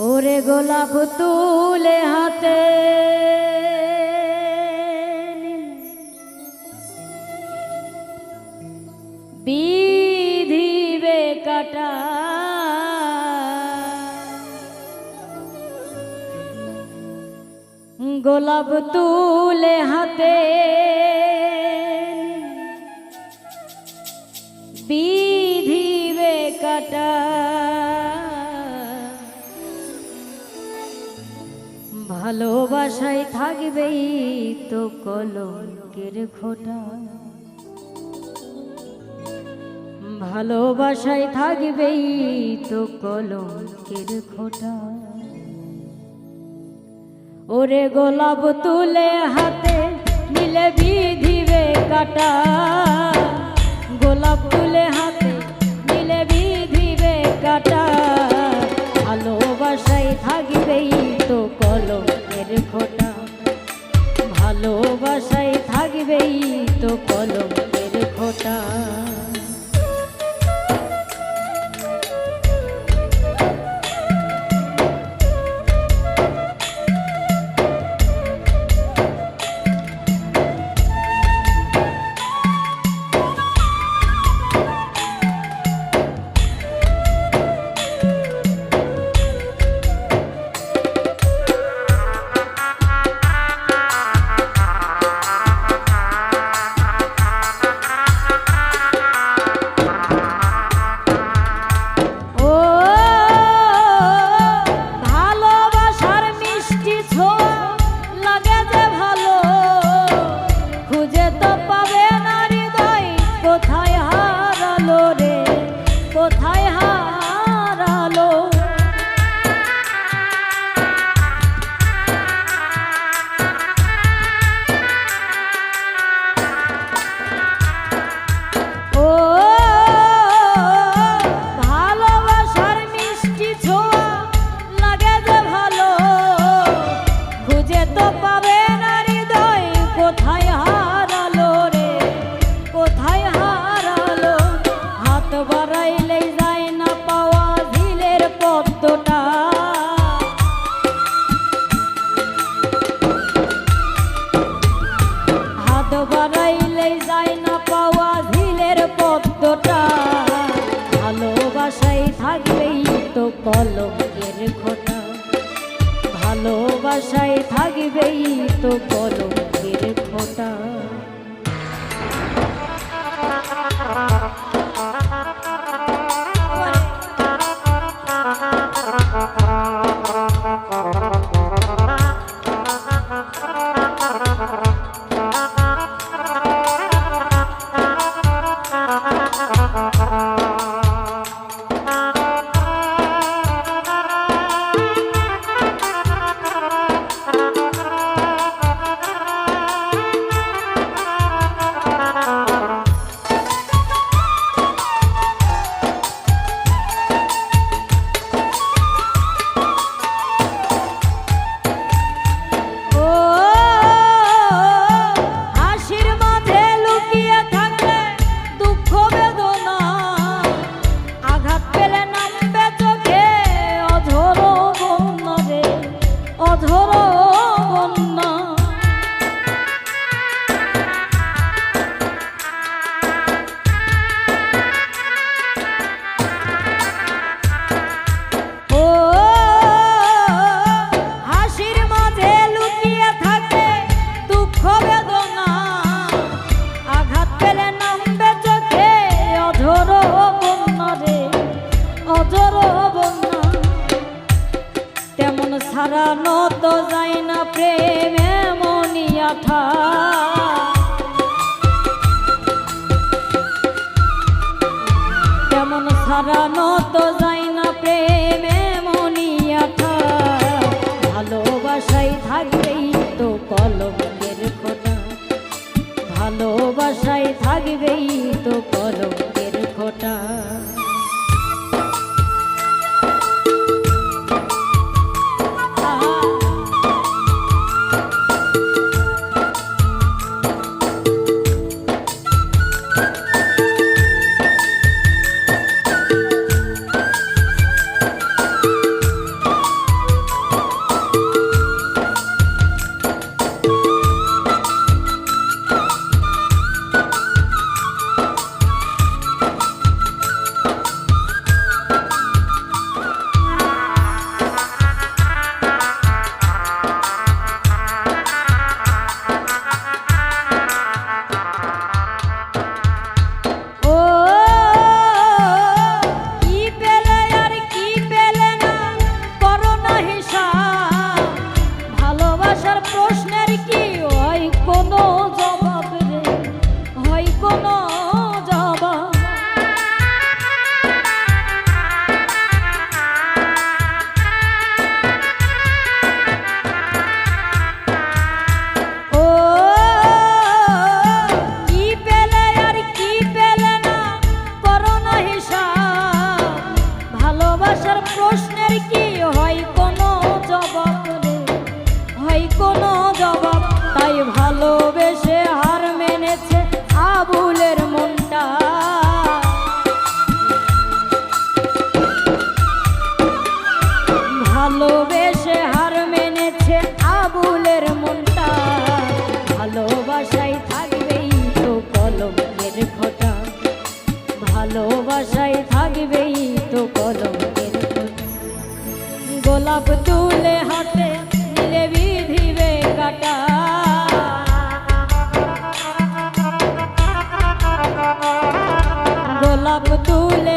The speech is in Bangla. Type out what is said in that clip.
ওরে গোলাপ তুলে হাতে বিধিবে কাটা, গোলাপ তুলে হাতে বিধিবে কাটা, ভালোবাসায় থাকবেই তো কলঙ্কের খোঁটা, ভালোবাসায় থাকবেই তো কলঙ্কের খোঁটা। ওরে গোলাপ তুলে হাতে নিলে বিধিবে কাটা, গোলাপ তুলে হাতে নিলে বিধিবে কাটা, ভালোবাসায় থাকবেই তো কলঙ্কের খোঁটা, ভালোবাসায় থাকবেই তো কলঙ্কের খোঁটা। ভালোবাসায় থাকবেই তো কলঙ্কের খোঁটা, ভালোবাসায় থাকবেই তো কলঙ্কের খোঁটা। হারানো তো যায় না প্রেমে মনিয়াথা, তেমন হারানো তো যায় না প্রেমে মনিয়াথা, ভালোবাসায় থাকবেই তো কলঙ্কের খোঁটা, ভালোবাসায় থাকবেই তো কলঙ্কের খোঁটা। প্রশ্নের কি হয় কোনো জবাব রে, হয় কোনো জবাব? তাই ভালোবেসে হার মেনেছে আবুলের মনটা। ভালোবেসে হার মেনেছে আবুলের মনটা। ভালোবাসায় থাকবেই তো কলঙ্কের খোঁটা, ভালোবাসায় থাকবেই তো কলঙ্কের খোঁটা। গোলাপ তুলে হাতে নিলে বিধিবে কাটা, গোলাপ তুলে